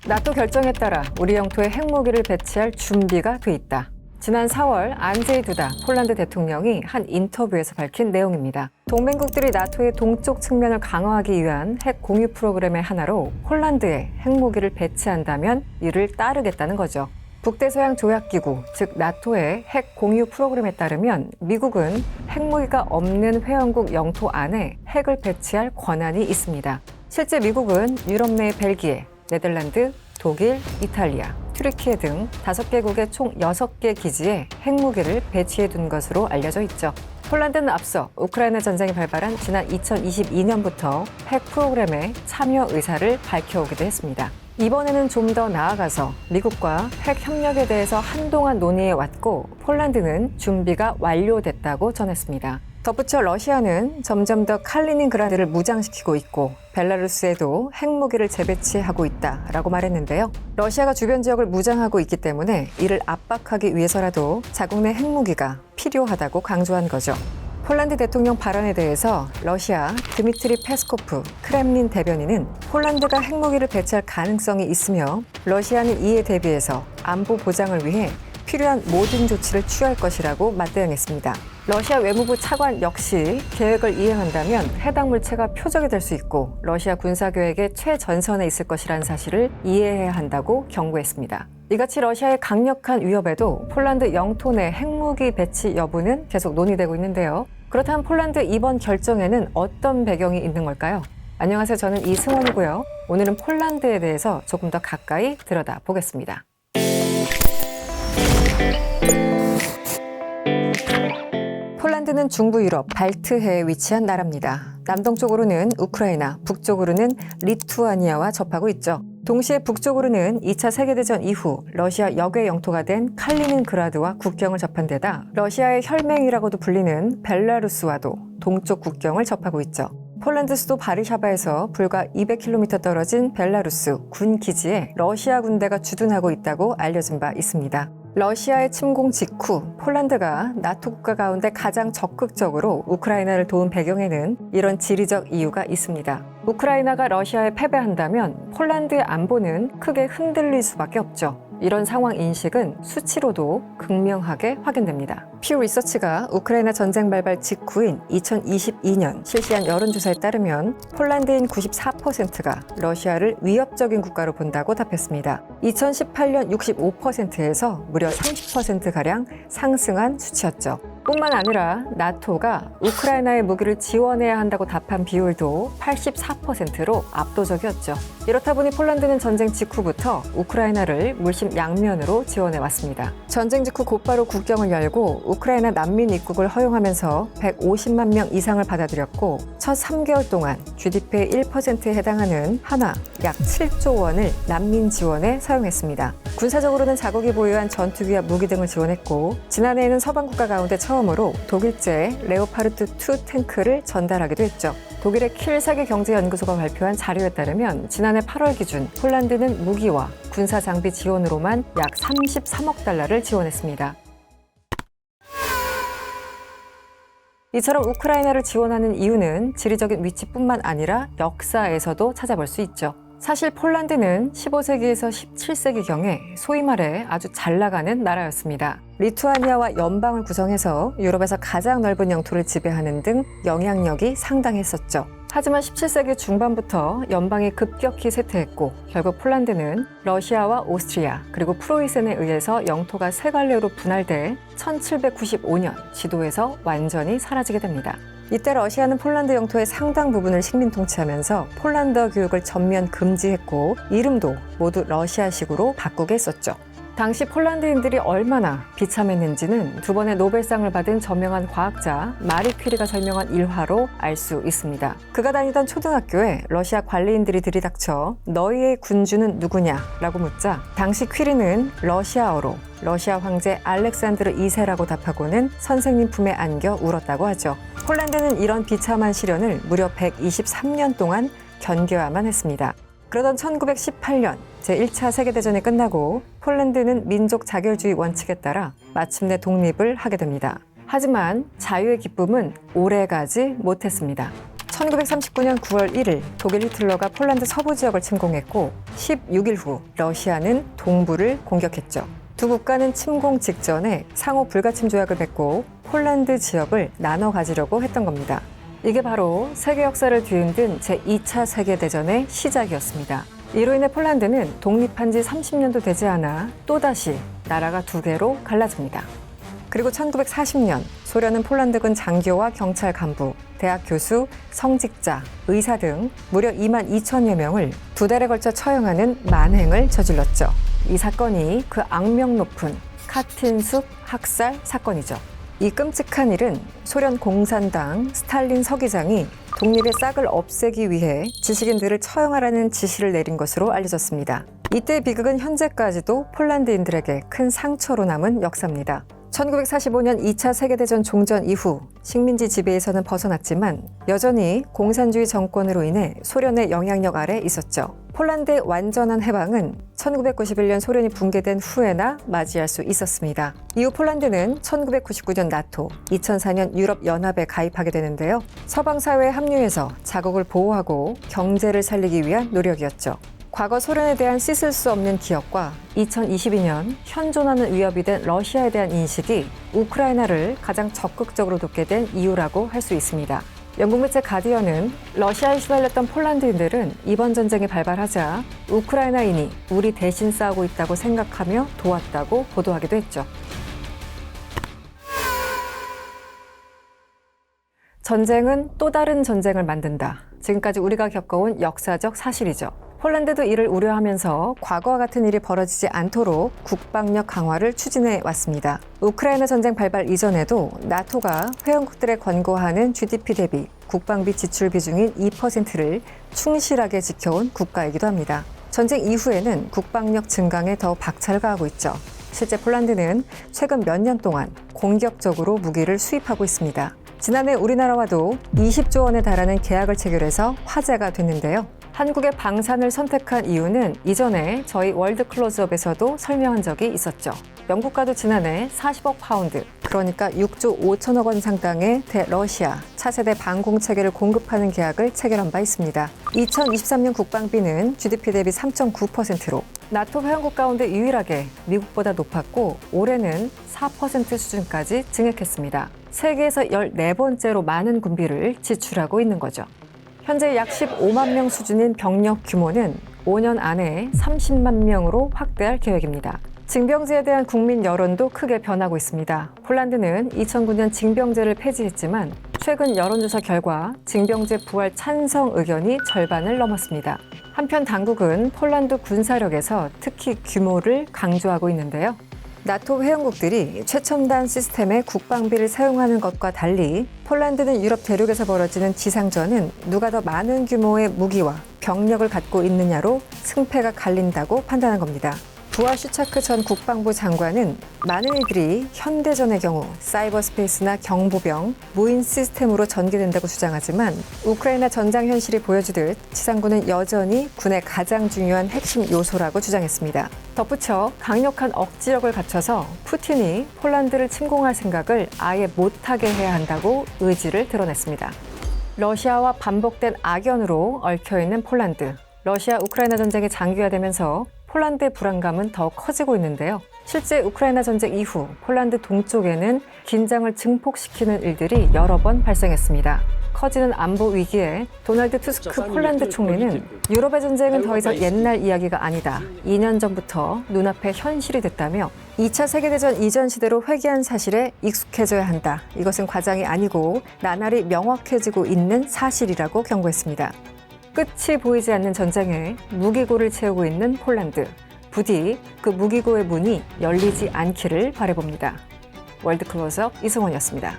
나토 결정에 따라 우리 영토에 핵무기를 배치할 준비가 돼 있다. 지난 4월 안제이 두다 폴란드 대통령이 한 인터뷰에서 밝힌 내용입니다. 동맹국들이 나토의 동쪽 측면을 강화하기 위한 핵 공유 프로그램의 하나로 폴란드에 핵무기를 배치한다면 이를 따르겠다는 거죠. 북대서양 조약기구, 즉 나토의 핵 공유 프로그램에 따르면 미국은 핵무기가 없는 회원국 영토 안에 핵을 배치할 권한이 있습니다. 실제 미국은 유럽 내 벨기에, 네덜란드, 독일, 이탈리아, 튀르키예 등 5개국의 총 6개 기지에 핵무기를 배치해 둔 것으로 알려져 있죠. 폴란드는 앞서 우크라이나 전쟁이 발발한 지난 2022년부터 핵 프로그램에 참여 의사를 밝혀오기도 했습니다. 이번에는 좀 더 나아가서 미국과 핵 협력에 대해서 한동안 논의해 왔고 폴란드는 준비가 완료됐다고 전했습니다. 덧붙여 러시아는 점점 더 칼리닝그라드를 무장시키고 있고 벨라루스에도 핵무기를 재배치하고 있다라고 말했는데요. 러시아가 주변 지역을 무장하고 있기 때문에 이를 압박하기 위해서라도 자국 내 핵무기가 필요하다고 강조한 거죠. 폴란드 대통령 발언에 대해서 러시아 드미트리 페스코프 크렘린 대변인은 폴란드가 핵무기를 배치할 가능성이 있으며 러시아는 이에 대비해서 안보 보장을 위해 필요한 모든 조치를 취할 것이라고 맞대응했습니다. 러시아 외무부 차관 역시 계획을 이행한다면 해당 물체가 표적이 될 수 있고 러시아 군사계획의 최전선에 있을 것이라는 사실을 이해해야 한다고 경고했습니다. 이같이 러시아의 강력한 위협에도 폴란드 영토 내 핵무기 배치 여부는 계속 논의되고 있는데요. 그렇다면 폴란드 이번 결정에는 어떤 배경이 있는 걸까요? 안녕하세요. 저는 이승원이고요. 오늘은 폴란드에 대해서 조금 더 가까이 들여다보겠습니다. 폴란드는 중부 유럽 발트해에 위치한 나라입니다. 남동쪽으로는 우크라이나, 북쪽으로는 리투아니아와 접하고 있죠. 동시에 북쪽으로는 2차 세계대전 이후 러시아 역의 영토가 된 칼리닝그라드와 국경을 접한 데다 러시아의 혈맹이라고도 불리는 벨라루스와도 동쪽 국경을 접하고 있죠. 폴란드 수도 바르샤바에서 불과 200km 떨어진 벨라루스 군 기지에 러시아 군대가 주둔하고 있다고 알려진 바 있습니다. 러시아의 침공 직후 폴란드가 나토 국가 가운데 가장 적극적으로 우크라이나를 도운 배경에는 이런 지리적 이유가 있습니다. 우크라이나가 러시아에 패배한다면 폴란드의 안보는 크게 흔들릴 수밖에 없죠. 이런 상황 인식은 수치로도 극명하게 확인됩니다. 퓨 리서치가 우크라이나 전쟁 발발 직후인 2022년 실시한 여론조사에 따르면 폴란드인 94%가 러시아를 위협적인 국가로 본다고 답했습니다. 2018년 65%에서 무려 30%가량 상승한 수치였죠. 뿐만 아니라 나토가 우크라이나의 무기를 지원해야 한다고 답한 비율도 84%로 압도적이었죠. 이렇다 보니 폴란드는 전쟁 직후부터 우크라이나를 물심 양면으로 지원해왔습니다. 전쟁 직후 곧바로 국경을 열고 우크라이나 난민 입국을 허용하면서 150만 명 이상을 받아들였고 첫 3개월 동안 GDP의 1%에 해당하는 한화 약 7조 원을 난민 지원에 사용했습니다. 군사적으로는 자국이 보유한 전투기와 무기 등을 지원했고 지난해에는 서방 국가 가운데 처음으로 독일제 레오파르트2 탱크를 전달하기도 했죠. 독일의 킬 세계경제연구소가 발표한 자료에 따르면 지난해 8월 기준 폴란드는 무기와 군사 장비 지원으로만 약 33억 달러를 지원했습니다. 이처럼 우크라이나를 지원하는 이유는 지리적인 위치뿐만 아니라 역사에서도 찾아볼 수 있죠. 사실 폴란드는 15세기에서 17세기경에 소위 말해 아주 잘 나가는 나라였습니다. 리투아니아와 연방을 구성해서 유럽에서 가장 넓은 영토를 지배하는 등 영향력이 상당했었죠. 하지만 17세기 중반부터 연방이 급격히 쇠퇴했고 결국 폴란드는 러시아와 오스트리아 그리고 프로이센에 의해서 영토가 세 갈래로 분할돼 1795년 지도에서 완전히 사라지게 됩니다. 이때 러시아는 폴란드 영토의 상당 부분을 식민 통치하면서 폴란드어 교육을 전면 금지했고 이름도 모두 러시아식으로 바꾸게 했었죠. 당시 폴란드인들이 얼마나 비참했는지는 두 번의 노벨상을 받은 저명한 과학자 마리 퀴리가 설명한 일화로 알 수 있습니다. 그가 다니던 초등학교에 러시아 관리인들이 들이닥쳐 너희의 군주는 누구냐? 라고 묻자 당시 퀴리는 러시아어로 러시아 황제 알렉산드르 2세라고 답하고는 선생님 품에 안겨 울었다고 하죠. 폴란드는 이런 비참한 시련을 무려 123년 동안 견뎌야만 했습니다. 그러던 1918년 제1차 세계대전이 끝나고 폴란드는 민족 자결주의 원칙에 따라 마침내 독립을 하게 됩니다. 하지만 자유의 기쁨은 오래가지 못했습니다. 1939년 9월 1일 독일 히틀러가 폴란드 서부 지역을 침공했고 16일 후 러시아는 동부를 공격했죠. 두 국가는 침공 직전에 상호 불가침 조약을 맺고 폴란드 지역을 나눠 가지려고 했던 겁니다. 이게 바로 세계 역사를 뒤흔든 제2차 세계대전의 시작이었습니다. 이로 인해 폴란드는 독립한 지 30년도 되지 않아 또다시 나라가 두 개로 갈라집니다. 그리고 1940년 소련은 폴란드군 장교와 경찰 간부, 대학 교수, 성직자, 의사 등 무려 2만 2천여 명을 두 달에 걸쳐 처형하는 만행을 저질렀죠. 이 사건이 그 악명 높은 카틴숲 학살 사건이죠. 이 끔찍한 일은 소련 공산당 스탈린 서기장이 독립의 싹을 없애기 위해 지식인들을 처형하라는 지시를 내린 것으로 알려졌습니다. 이때 비극은 현재까지도 폴란드인들에게 큰 상처로 남은 역사입니다. 1945년 2차 세계대전 종전 이후 식민지 지배에서는 벗어났지만 여전히 공산주의 정권으로 인해 소련의 영향력 아래 있었죠. 폴란드의 완전한 해방은 1991년 소련이 붕괴된 후에나 맞이할 수 있었습니다. 이후 폴란드는 1999년 나토, 2004년 유럽연합에 가입하게 되는데요. 서방 사회에 합류해서 자국을 보호하고 경제를 살리기 위한 노력이었죠. 과거 소련에 대한 씻을 수 없는 기억과 2022년 현존하는 위협이 된 러시아에 대한 인식이 우크라이나를 가장 적극적으로 돕게 된 이유라고 할 수 있습니다. 영국 매체 가디언은 러시아에 시달렸던 폴란드인들은 이번 전쟁이 발발하자 우크라이나인이 우리 대신 싸우고 있다고 생각하며 도왔다고 보도하기도 했죠. 전쟁은 또 다른 전쟁을 만든다. 지금까지 우리가 겪어온 역사적 사실이죠. 폴란드도 이를 우려하면서 과거와 같은 일이 벌어지지 않도록 국방력 강화를 추진해 왔습니다. 우크라이나 전쟁 발발 이전에도 나토가 회원국들에 권고하는 GDP 대비 국방비 지출 비중인 2%를 충실하게 지켜온 국가이기도 합니다. 전쟁 이후에는 국방력 증강에 더 박차를 가하고 있죠. 실제 폴란드는 최근 몇 년 동안 공격적으로 무기를 수입하고 있습니다. 지난해 우리나라와도 20조 원에 달하는 계약을 체결해서 화제가 됐는데요. 한국의 방산을 선택한 이유는 이전에 저희 월드 클로즈업에서도 설명한 적이 있었죠. 영국과도 지난해 40억 파운드, 그러니까 6조 5천억 원 상당의 대러시아 차세대 방공 체계를 공급하는 계약을 체결한 바 있습니다. 2023년 국방비는 GDP 대비 3.9%로 나토 회원국 가운데 유일하게 미국보다 높았고 올해는 4% 수준까지 증액했습니다. 세계에서 14번째로 많은 군비를 지출하고 있는 거죠. 현재 약 15만 명 수준인 병력 규모는 5년 안에 30만 명으로 확대할 계획입니다. 징병제에 대한 국민 여론도 크게 변하고 있습니다. 폴란드는 2009년 징병제를 폐지했지만 최근 여론조사 결과 징병제 부활 찬성 의견이 절반을 넘었습니다. 한편 당국은 폴란드 군사력에서 특히 규모를 강조하고 있는데요. 나토 회원국들이 최첨단 시스템의 국방비를 사용하는 것과 달리 폴란드는 유럽 대륙에서 벌어지는 지상전은 누가 더 많은 규모의 무기와 병력을 갖고 있느냐로 승패가 갈린다고 판단한 겁니다. 부하 슈차크 전 국방부 장관은 많은 이들이 현대전의 경우 사이버 스페이스나 경보병, 무인 시스템으로 전개된다고 주장하지만 우크라이나 전장 현실이 보여주듯 지상군은 여전히 군의 가장 중요한 핵심 요소라고 주장했습니다. 덧붙여 강력한 억지력을 갖춰서 푸틴이 폴란드를 침공할 생각을 아예 못하게 해야 한다고 의지를 드러냈습니다. 러시아와 반복된 악연으로 얽혀있는 폴란드. 러시아 우크라이나 전쟁이 장기화되면서 폴란드의 불안감은 더 커지고 있는데요. 실제 우크라이나 전쟁 이후 폴란드 동쪽에는 긴장을 증폭시키는 일들이 여러 번 발생했습니다. 커지는 안보 위기에 도널드 투스크 폴란드 총리는 유럽의 전쟁은 더 이상 옛날 이야기가 아니다. 2년 전부터 눈앞에 현실이 됐다며 2차 세계대전 이전 시대로 회귀한 사실에 익숙해져야 한다. 이것은 과장이 아니고 나날이 명확해지고 있는 사실이라고 경고했습니다. 끝이 보이지 않는 전쟁에 무기고를 채우고 있는 폴란드. 부디 그 무기고의 문이 열리지 않기를 바라봅니다. 월드 클로즈업 이승원이었습니다.